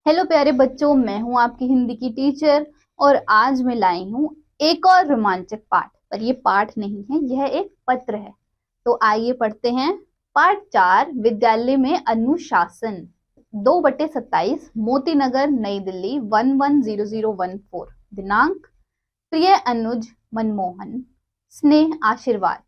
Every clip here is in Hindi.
हेलो प्यारे बच्चों, मैं हूं आपकी हिंदी की टीचर और आज मैं लाई हूं एक और रोमांचक पाठ। पर ये पाठ नहीं है, यह एक पत्र है। तो आइए पढ़ते हैं। पाठ 4, विद्यालय में अनुशासन। 2/27, मोती नगर, नई दिल्ली 110014। दिनांक: प्रिय अनुज मनमोहन, स्नेह आशीर्वाद।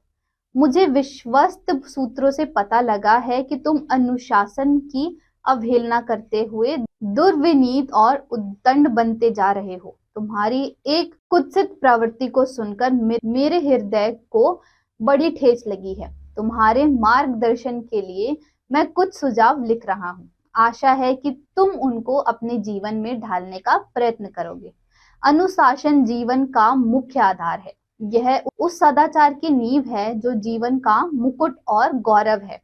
मुझे विश्वस्त सूत्रों से पता लगा है कि तुम अनुशासन की अवहेलना करते हुए दुर्विनीत और उद्दंड बनते जा रहे हो। तुम्हारी एक कुत्सित प्रवृत्ति को सुनकर मेरे हृदय को बड़ी ठेस लगी है। तुम्हारे मार्गदर्शन के लिए मैं कुछ सुझाव लिख रहा हूँ। आशा है कि तुम उनको अपने जीवन में ढालने का प्रयत्न करोगे। अनुशासन जीवन का मुख्य आधार है। यह उस सदाचार की नींव है जो जीवन का मुकुट और गौरव है।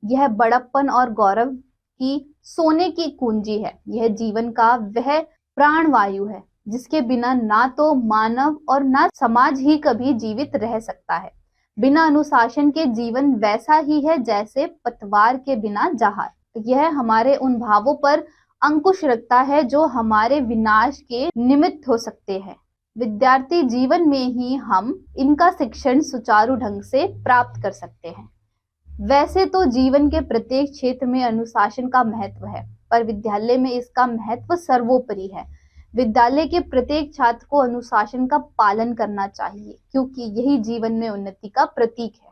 यह बड़प्पन और गौरव की सोने की कुंजी है। यह जीवन का वह प्राणवायु है जिसके बिना ना तो मानव और ना समाज ही कभी जीवित रह सकता है। बिना अनुशासन के जीवन वैसा ही है जैसे पतवार के बिना जहाज। यह हमारे उन भावों पर अंकुश रखता है जो हमारे विनाश के निमित्त हो सकते हैं। विद्यार्थी जीवन में ही हम इनका शिक्षण सुचारू ढंग से प्राप्त कर सकते हैं। वैसे तो जीवन के प्रत्येक क्षेत्र में अनुशासन का महत्व है, पर विद्यालय में इसका महत्व सर्वोपरि है। विद्यालय के प्रत्येक छात्र को अनुशासन का पालन करना चाहिए, क्योंकि यही जीवन में उन्नति का प्रतीक है।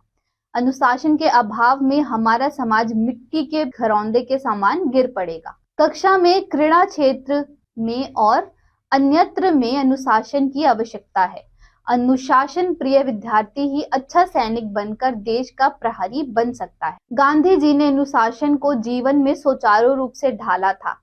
अनुशासन के अभाव में हमारा समाज मिट्टी के घरौंदे के समान गिर पड़ेगा। कक्षा में, क्रीड़ा क्षेत्र में और अन्यत्र में अनुशासन की आवश्यकता है। अनुशासन प्रिय विद्यार्थी ही अच्छा सैनिक बनकर देश का प्रहरी बन सकता है। गांधी जी ने अनुशासन को जीवन में सुचारू रूप से ढाला था।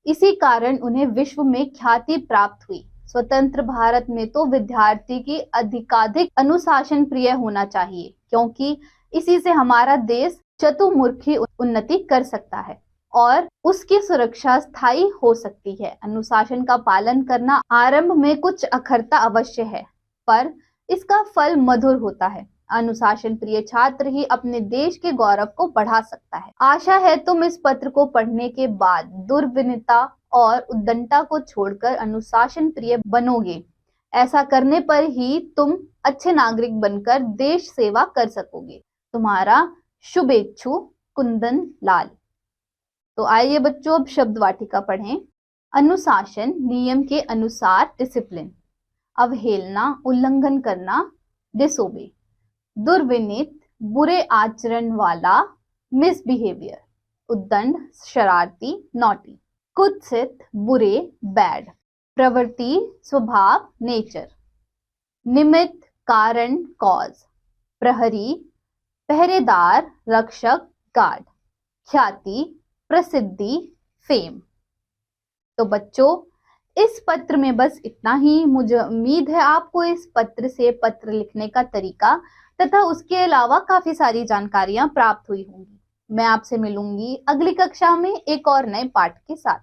इसी कारण उन्हें विश्व में ख्याति प्राप्त हुई। स्वतंत्र भारत में तो विद्यार्थी की अधिकाधिक अनुशासन प्रिय होना चाहिए, क्योंकि इसी से हमारा देश चतुर्मुखी उन्नति कर सकता है और उसकी सुरक्षा स्थायी हो सकती है। अनुशासन का पालन करना आरंभ में कुछ अखरता अवश्य है, पर इसका फल मधुर होता है। अनुशासन प्रिय छात्र ही अपने देश के गौरव को बढ़ा सकता है। आशा है तुम इस पत्र को पढ़ने के बाद दुर्विनीता और उद्दंडता को छोड़कर अनुशासन प्रिय बनोगे। ऐसा करने पर ही तुम अच्छे नागरिक बनकर देश सेवा कर सकोगे। तुम्हारा शुभेच्छु, कुंदन लाल। तो आइए बच्चों, अब शब्द वाटिका पढ़ें। अनुशासन, नियम के अनुसार, डिसिप्लिन। अवहेलना, उल्लंघन करना, डिसोबे। दुर्विनीत, बुरे आचरण वाला, मिसबिहेवियर। उद्दंड, शरारती, नॉटी। कुत्सित, बुरे, बैड। प्रवृत्ति, स्वभाव, नेचर। निमित्त, कारण, कॉज। प्रहरी, पहरेदार, रक्षक, गार्ड। ख्याति, प्रसिद्धि, फेम। तो बच्चों, इस पत्र में बस इतना ही। मुझे उम्मीद है आपको इस पत्र से पत्र लिखने का तरीका तथा उसके अलावा काफी सारी जानकारियां प्राप्त हुई होंगी। मैं आपसे मिलूंगी अगली कक्षा में एक और नए पाठ के साथ।